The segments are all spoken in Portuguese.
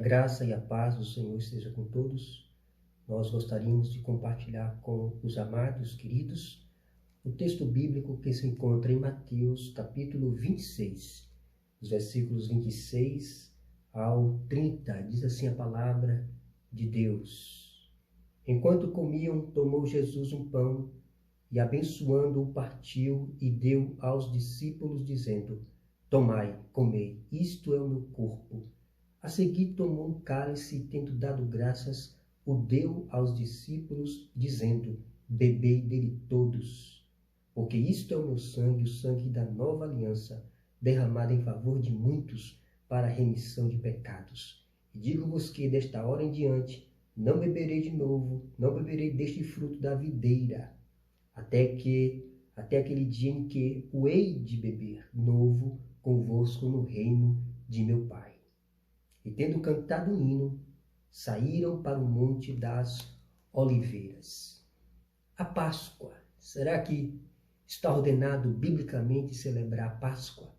graça e a paz do Senhor esteja com todos. Nós gostaríamos de compartilhar com os amados, queridos, o texto bíblico que se encontra em Mateus, capítulo 26, os versículos 26 ao 30. Diz assim a palavra de Deus. Enquanto comiam, tomou Jesus um pão e, abençoando-o, partiu e deu aos discípulos, dizendo: Tomai, comei, isto é o meu corpo. A seguir tomou um cálice e, tendo dado graças, o deu aos discípulos, dizendo: Bebei dele todos, porque isto é o meu sangue, o sangue da nova aliança, derramado em favor de muitos para a remissão de pecados. E digo-vos que desta hora em diante não beberei de novo, não beberei deste fruto da videira, até aquele dia em que o hei de beber novo convosco no reino de meu Pai. E tendo cantado um hino, saíram para o Monte das Oliveiras. A Páscoa. Será que está ordenado biblicamente celebrar a Páscoa?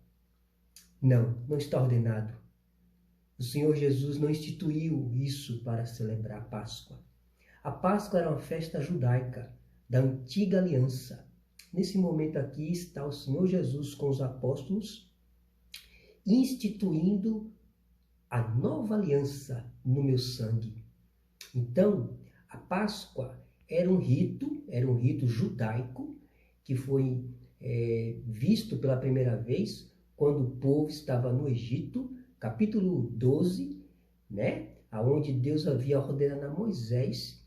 Não, não está ordenado. O Senhor Jesus não instituiu isso para celebrar a Páscoa. A Páscoa era uma festa judaica da antiga aliança. Nesse momento aqui está o Senhor Jesus com os apóstolos instituindo a nova aliança no meu sangue. Então, a Páscoa era um rito judaico que foi visto pela primeira vez quando o povo estava no Egito, capítulo 12, aonde Deus havia ordenado a Moisés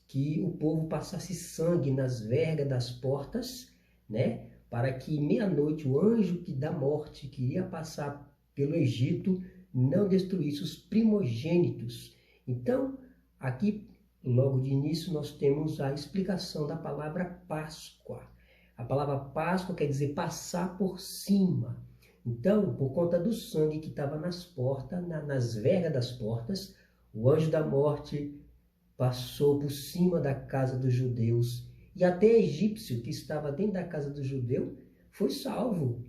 que o povo passasse sangue nas vergas das portas, para que meia-noite o anjo da morte que iria passar pelo Egito não destruísse os primogênitos. Então, aqui, logo de início, nós temos a explicação da palavra Páscoa. A palavra Páscoa quer dizer passar por cima. Então, por conta do sangue que estava nas portas, nas vergas das portas, o anjo da morte passou por cima da casa dos judeus e até egípcio que estava dentro da casa do judeu foi salvo,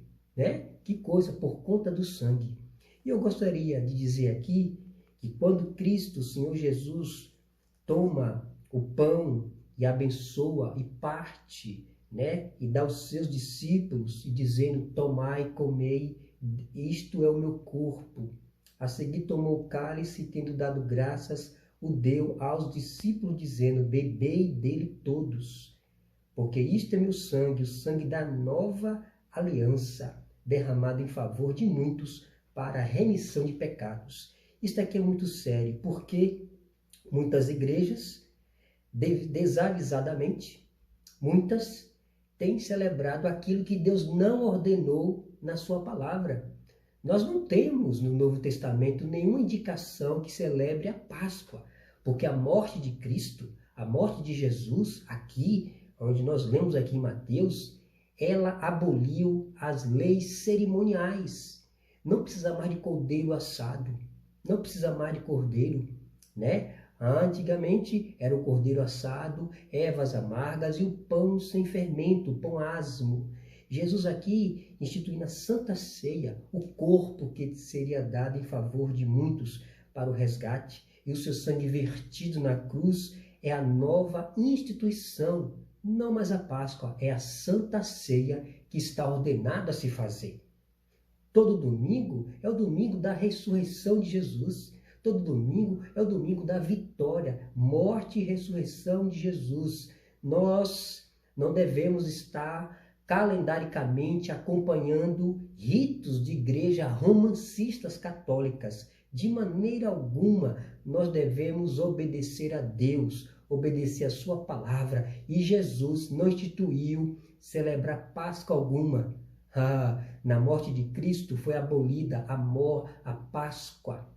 Que coisa, por conta do sangue. E eu gostaria de dizer aqui que quando Cristo, o Senhor Jesus, toma o pão e abençoa e parte, e dá aos seus discípulos, e dizendo: Tomai, comei, isto é o meu corpo. A seguir tomou o cálice e, tendo dado graças, o deu aos discípulos, dizendo: Bebei dele todos, porque isto é meu sangue, o sangue da nova aliança, derramado em favor de muitos para a remissão de pecados. Isto aqui é muito sério, porque muitas igrejas, desavisadamente, muitas têm celebrado aquilo que Deus não ordenou na sua palavra. Nós não temos no Novo Testamento nenhuma indicação que celebre a Páscoa, porque a morte de Cristo, a morte de Jesus, aqui, onde nós lemos aqui em Mateus, ela aboliu as leis cerimoniais. Não precisa mais de cordeiro assado, não precisa mais de cordeiro, Antigamente era o cordeiro assado, ervas amargas e o pão sem fermento, o pão asmo. Jesus aqui instituindo a Santa Ceia, o corpo que seria dado em favor de muitos para o resgate, e o seu sangue vertido na cruz é a nova instituição. Não mais a Páscoa, é a Santa Ceia que está ordenada a se fazer. Todo domingo é o domingo da ressurreição de Jesus. Todo domingo é o domingo da vitória, morte e ressurreição de Jesus. Nós não devemos estar calendaricamente acompanhando ritos de igreja romancistas católicas. De maneira alguma nós devemos obedecer a Deus, obedecer a sua palavra. E Jesus não instituiu celebrar Páscoa alguma. Na morte de Cristo foi abolida a Páscoa.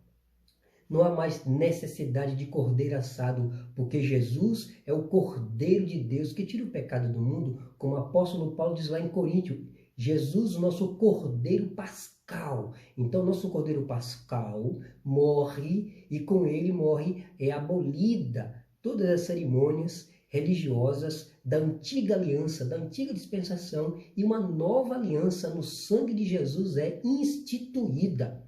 Não há mais necessidade de cordeiro assado, porque Jesus é o Cordeiro de Deus que tira o pecado do mundo, como o apóstolo Paulo diz lá em Coríntios. Jesus, o nosso Cordeiro Pascal. Então, nosso Cordeiro Pascal morre e com ele é abolida todas as cerimônias religiosas da antiga aliança, da antiga dispensação, e uma nova aliança no sangue de Jesus é instituída.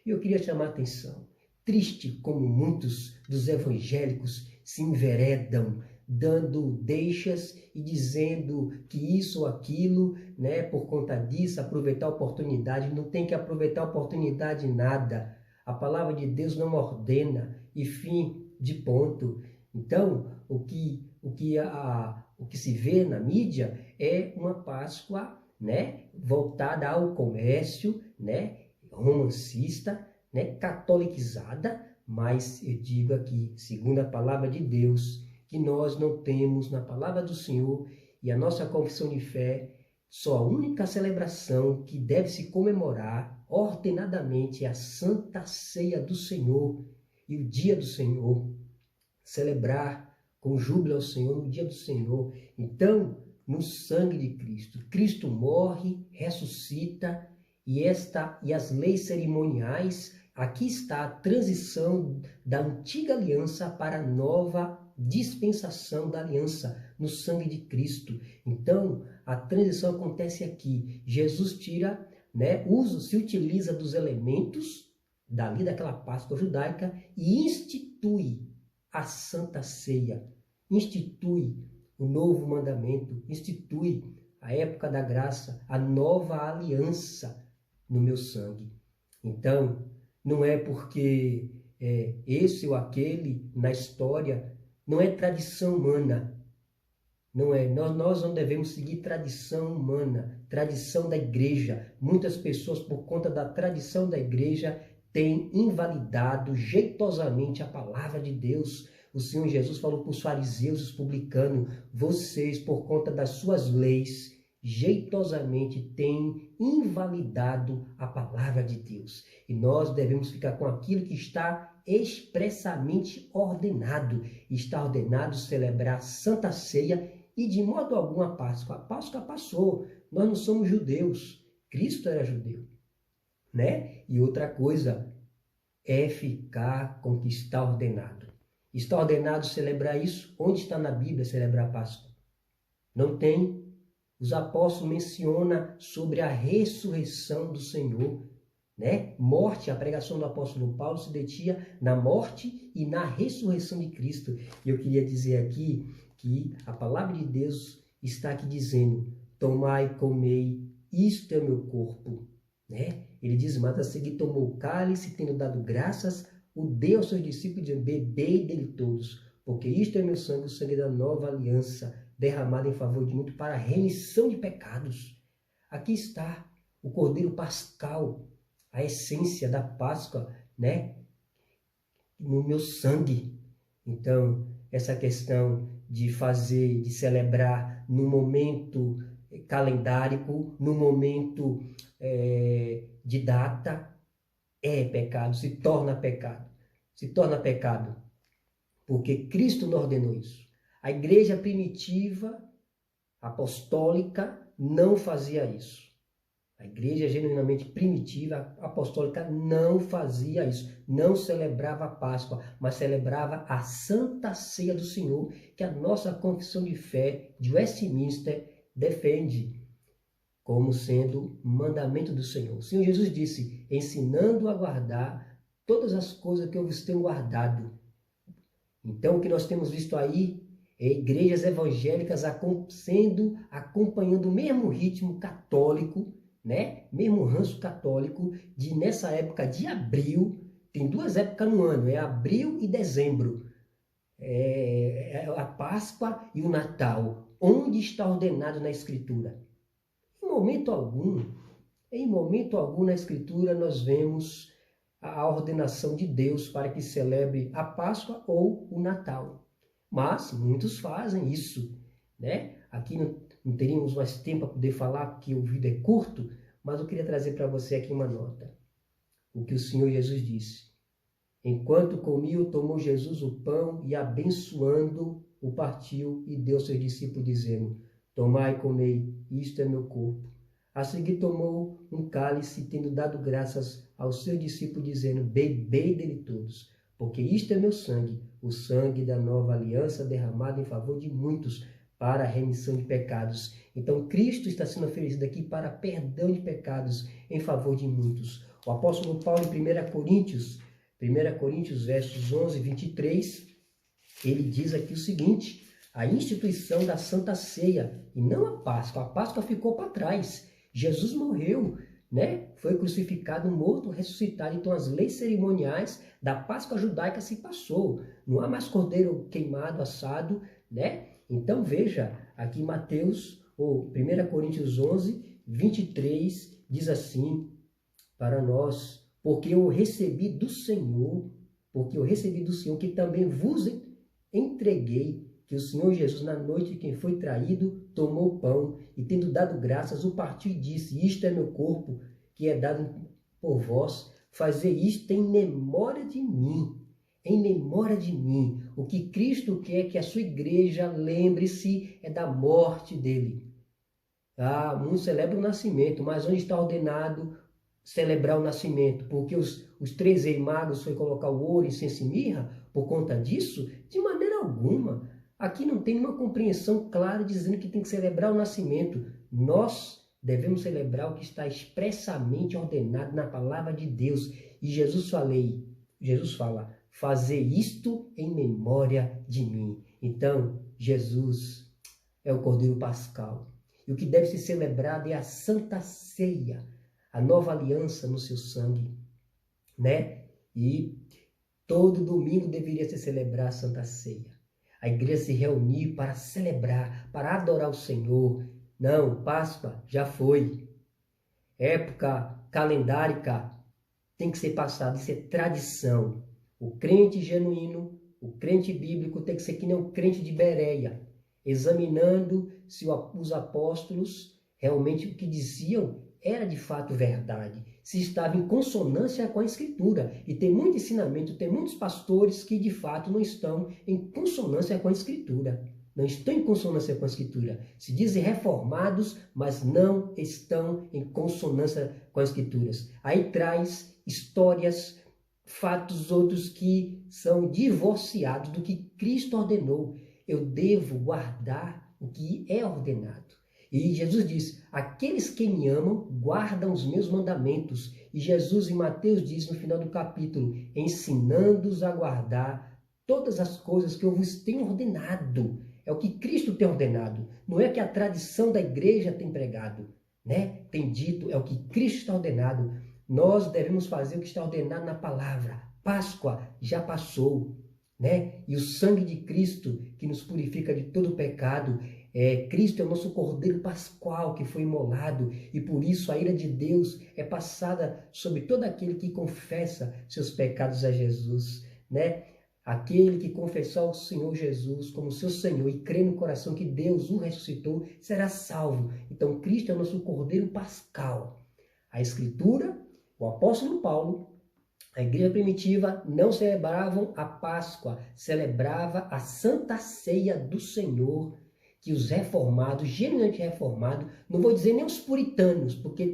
E eu queria chamar a atenção. triste como muitos dos evangélicos se enveredam, dando deixas e dizendo que isso ou aquilo, né, por conta disso, aproveitar a oportunidade. Não tem que aproveitar a oportunidade nada. A palavra de Deus não ordena e fim de ponto. Então, o que se vê na mídia é uma Páscoa, né, voltada ao comércio, né, romancista, né, catolicizada, mas eu digo aqui, segundo a palavra de Deus, que nós não temos na palavra do Senhor e a nossa confissão de fé, só a única celebração que deve se comemorar ordenadamente é a Santa Ceia do Senhor e o dia do Senhor. Celebrar com júbilo ao Senhor no dia do Senhor. Então, no sangue de Cristo, Cristo morre, ressuscita e as leis cerimoniais, aqui está a transição da antiga aliança para a nova dispensação da aliança no sangue de Cristo. Então, a transição acontece aqui. Jesus tira, né, se utiliza dos elementos dali daquela Páscoa judaica e institui a Santa Ceia, institui o novo mandamento, institui a época da graça, a nova aliança no meu sangue. Então, não é porque esse ou aquele na história, não é tradição humana, não é. Nós não devemos seguir tradição humana, tradição da igreja. Muitas pessoas, por conta da tradição da igreja, têm invalidado jeitosamente a palavra de Deus. O Senhor Jesus falou para os fariseus e os publicanos: vocês, por conta das suas leis, jeitosamente têm invalidado a palavra de Deus. E nós devemos ficar com aquilo que está expressamente ordenado. Está ordenado celebrar a Santa Ceia e de modo algum a Páscoa. A Páscoa passou. Nós não somos judeus. Cristo era judeu, né? E outra coisa é ficar com o que está ordenado. Está ordenado celebrar isso? Onde está na Bíblia celebrar a Páscoa? Não tem. Os apóstolos mencionam sobre a ressurreição do Senhor, né? Morte, a pregação do apóstolo Paulo se detinha na morte e na ressurreição de Cristo. E eu queria dizer aqui que a palavra de Deus está aqui dizendo: tomai e comei, isto é o meu corpo, né? Ele diz, mas a seguir tomou o cálice, tendo dado graças, o deu aos seus discípulos, dizendo: bebei dele todos, porque isto é meu sangue, o sangue da nova aliança, derramado em favor de muito para a remissão de pecados. Aqui está o Cordeiro Pascal, a essência da Páscoa, né? No meu sangue. Então, essa questão de celebrar no momento calendárico, no momento de data, é pecado, se torna pecado. Se torna pecado, porque Cristo não ordenou isso. A igreja primitiva, apostólica, não fazia isso. A igreja genuinamente primitiva, apostólica, não fazia isso. Não celebrava a Páscoa, mas celebrava a Santa Ceia do Senhor, que a nossa confissão de fé de Westminster defende como sendo mandamento do Senhor. O Senhor Jesus disse: ensinando a guardar todas as coisas que eu vos tenho guardado. Então, o que nós temos visto aí é igrejas evangélicas acompanhando o mesmo ritmo católico, né? Mesmo ranço católico, de nessa época de abril, tem 2 épocas no ano, é abril e dezembro, é a Páscoa e o Natal. Onde está ordenado na Escritura? Em momento algum na Escritura nós vemos a ordenação de Deus para que celebre a Páscoa ou o Natal. Mas muitos fazem isso, né? Aqui não teríamos mais tempo para poder falar, porque o vídeo é curto, mas eu queria trazer para você aqui uma nota. O que o Senhor Jesus disse. Enquanto comia, tomou Jesus o pão e, abençoando, o partiu e deu aos seus discípulos, dizendo: tomai e comei, isto é meu corpo. A seguir tomou um cálice, tendo dado graças aos seus discípulos, dizendo: bebei dele todos, porque isto é meu sangue, o sangue da nova aliança, derramado em favor de muitos, para a remissão de pecados. Então, Cristo está sendo oferecido aqui para perdão de pecados em favor de muitos. O apóstolo Paulo, em 1 Coríntios, 1 Coríntios, versos 11 e 23, ele diz aqui o seguinte: a instituição da Santa Ceia, e não a Páscoa. A Páscoa ficou para trás. Jesus morreu, né? Foi crucificado, morto, ressuscitado. Então as leis cerimoniais da Páscoa judaica se passou. Não há mais cordeiro queimado, assado, né? Então veja, aqui Mateus, ou 1 Coríntios 11, 23, diz assim para nós: porque eu recebi do Senhor, que também vos entreguei, que o Senhor Jesus, na noite em que foi traído, tomou o pão e, tendo dado graças, o partiu e disse: isto é meu corpo, que é dado por vós, fazei isto em memória de mim. Em memória de mim. O que Cristo quer que a sua igreja lembre-se é da morte dele. Ah, muitos celebram o nascimento, mas onde está ordenado celebrar o nascimento? Porque os 3 reis magos foi colocar o ouro, incenso e mirra por conta disso? De maneira alguma. Aqui não tem uma compreensão clara dizendo que tem que celebrar o nascimento. Nós devemos celebrar o que está expressamente ordenado na palavra de Deus. E Jesus fala: fazer isto em memória de mim. Então, Jesus é o Cordeiro Pascal. E o que deve ser celebrado é a Santa Ceia, a nova aliança no seu sangue, né? E todo domingo deveria se celebrar a Santa Ceia. A igreja se reunir para celebrar, para adorar o Senhor. Não, Páscoa já foi. Época calendárica tem que ser passada, isso é tradição. O crente genuíno, o crente bíblico tem que ser que nem o crente de Bereia, examinando se os apóstolos realmente o que diziam era de fato verdade, se estava em consonância com a Escritura. E tem muito ensinamento, tem muitos pastores que de fato não estão em consonância com a Escritura. Não estão em consonância com a Escritura. Se dizem reformados, mas não estão em consonância com as Escrituras. Aí traz histórias, fatos outros que são divorciados do que Cristo ordenou. Eu devo guardar o que é ordenado. E Jesus diz: aqueles que me amam guardam os meus mandamentos. E Jesus em Mateus diz no final do capítulo: ensinando-os a guardar todas as coisas que eu vos tenho ordenado. É o que Cristo tem ordenado. Não é que a tradição da igreja tem pregado, né? Tem dito, é o que Cristo está ordenado. Nós devemos fazer o que está ordenado na palavra. Páscoa já passou, né? E o sangue de Cristo que nos purifica de todo pecado. Cristo é o nosso Cordeiro Pascual que foi imolado, e por isso a ira de Deus é passada sobre todo aquele que confessa seus pecados a Jesus, né? Aquele que confessar o Senhor Jesus como seu Senhor e crê no coração que Deus o ressuscitou, será salvo. Então Cristo é o nosso Cordeiro Pascal. A Escritura, o apóstolo Paulo, a igreja primitiva não celebravam a Páscoa, celebrava a Santa Ceia do Senhor, que os reformados, genuinamente reformados, não vou dizer nem os puritanos, porque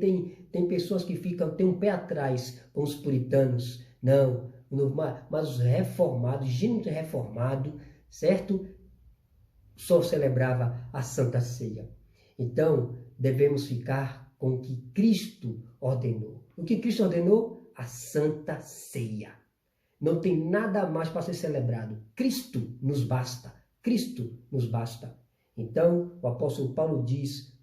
tem pessoas que têm um pé atrás com os puritanos, não, mas os reformados, genuinamente reformados, certo? Só celebrava a Santa Ceia. Então, devemos ficar com o que Cristo ordenou. O que Cristo ordenou? A Santa Ceia. Não tem nada mais para ser celebrado. Cristo nos basta. Cristo nos basta. Então, o apóstolo Paulo diz: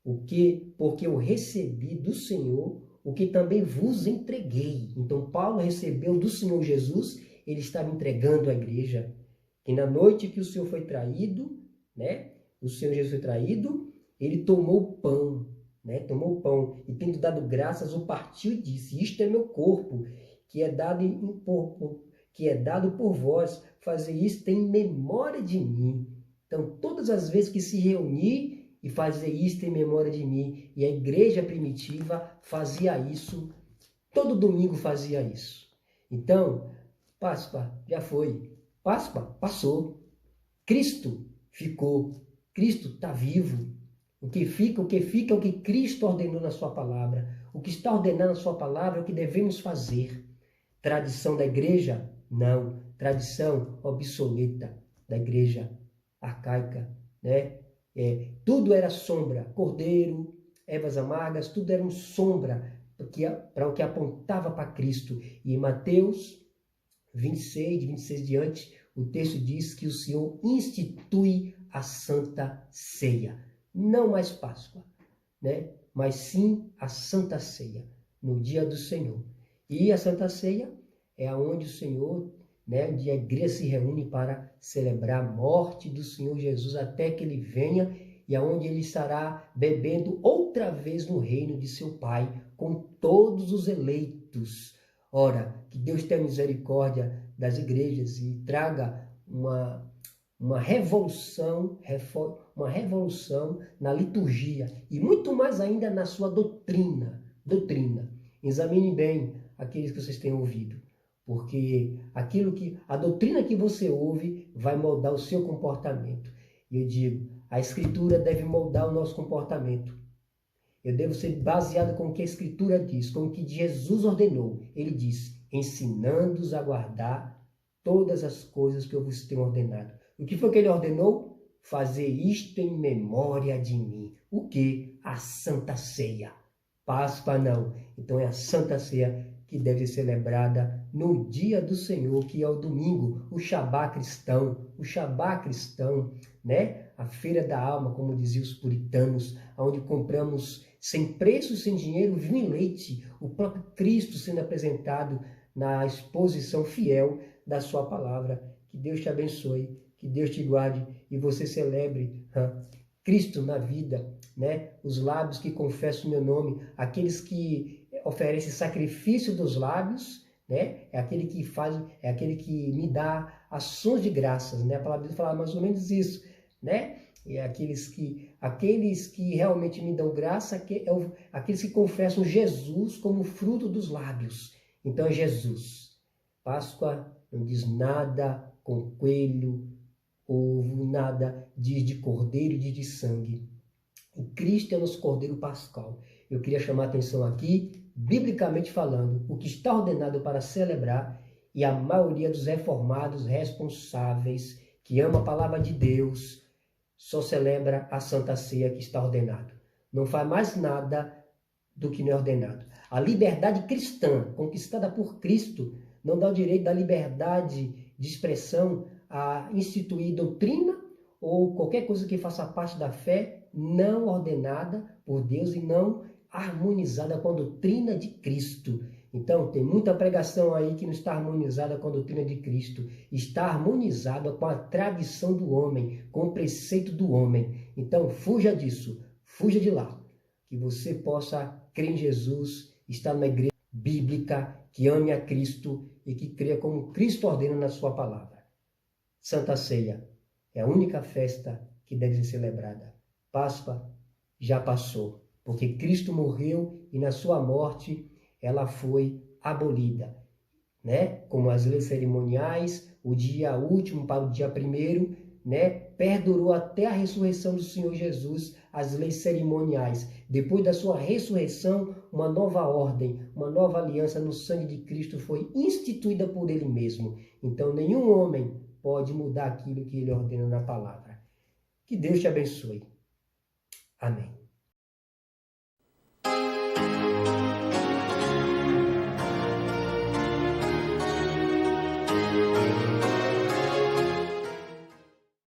porque eu recebi do Senhor o que também vos entreguei. Então, Paulo recebeu do Senhor Jesus, ele estava entregando à igreja, que na noite que o Senhor foi traído, né? O Senhor Jesus foi traído, ele tomou o pão, né? Tomou o pão e, tendo dado graças, o partiu e disse: isto é meu corpo, que é dado por vós, fazer isto em memória de mim. Então, todas as vezes que se reunir e fazer isto em memória de mim, e a igreja primitiva fazia isso, todo domingo fazia isso. Então, Páscoa já foi, Páscoa passou, Cristo ficou, Cristo está vivo. O que fica é o que Cristo ordenou na sua palavra. O que está ordenado na sua palavra é o que devemos fazer. Tradição da igreja? Não. Tradição obsoleta da igreja arcaica, né? Tudo era sombra, cordeiro, ervas amargas, tudo era sombra para o que apontava para Cristo. E em Mateus 26, de 26 diante, o texto diz que o Senhor institui a Santa Ceia. Não mais Páscoa, né? Mas sim a Santa Ceia, no dia do Senhor. E a Santa Ceia é onde o Senhor, né, onde a igreja se reúne para celebrar a morte do Senhor Jesus até que ele venha, e aonde ele estará bebendo outra vez no reino de seu Pai com todos os eleitos. Ora, que Deus tenha misericórdia das igrejas e traga uma revolução na liturgia e muito mais ainda na sua doutrina. Examine bem aqueles que vocês têm ouvido, porque a doutrina que você ouve vai moldar o seu comportamento. E eu digo, a Escritura deve moldar o nosso comportamento. Eu devo ser baseado com o que a Escritura diz, com o que Jesus ordenou. Ele diz, ensinando-os a guardar todas as coisas que eu vos tenho ordenado. O que foi que ele ordenou? Fazer isto em memória de mim. O que? A Santa Ceia. Páscoa não. Então é a Santa Ceia que deve ser celebrada no dia do Senhor, que é o domingo, o Shabá cristão, né? A feira da alma, como diziam os puritanos, onde compramos sem preço, sem dinheiro, vinho e leite, o próprio Cristo sendo apresentado na exposição fiel da sua palavra. Que Deus te abençoe, que Deus te guarde e você celebre Cristo na vida, né? Os lábios que confessam o meu nome, aqueles que oferecem sacrifício dos lábios, né? É aquele que me dá ações de graças, né? A palavra de Deus fala mais ou menos isso, né? E aqueles que realmente me dão graça, aqueles que confessam Jesus como fruto dos lábios. Então é Jesus. Páscoa não diz nada com coelho, ovo, nada diz de cordeiro, diz de sangue. O Cristo é o nosso cordeiro pascal. Eu queria chamar a atenção aqui, biblicamente falando, o que está ordenado para celebrar, e a maioria dos reformados responsáveis, que ama a palavra de Deus, só celebra a Santa Ceia que está ordenado. Não faz mais nada do que não é ordenado. A liberdade cristã, conquistada por Cristo, não dá o direito da liberdade de expressão a instituir doutrina ou qualquer coisa que faça parte da fé não ordenada por Deus e não harmonizada com a doutrina de Cristo. Então, tem muita pregação aí que não está harmonizada com a doutrina de Cristo. Está harmonizada com a tradição do homem, com o preceito do homem. Então, fuja disso, fuja de lá. Que você possa crer em Jesus, estar numa igreja bíblica, que ame a Cristo e que creia como Cristo ordena na sua palavra. Santa Ceia é a única festa que deve ser celebrada. Páscoa já passou, porque Cristo morreu e na sua morte ela foi abolida, né? Como as leis cerimoniais, o dia último para o dia primeiro, né? Perdurou até a ressurreição do Senhor Jesus as leis cerimoniais. Depois da sua ressurreição, uma nova ordem, uma nova aliança no sangue de Cristo foi instituída por ele mesmo. Então nenhum homem pode mudar aquilo que ele ordena na palavra. Que Deus te abençoe. Amém.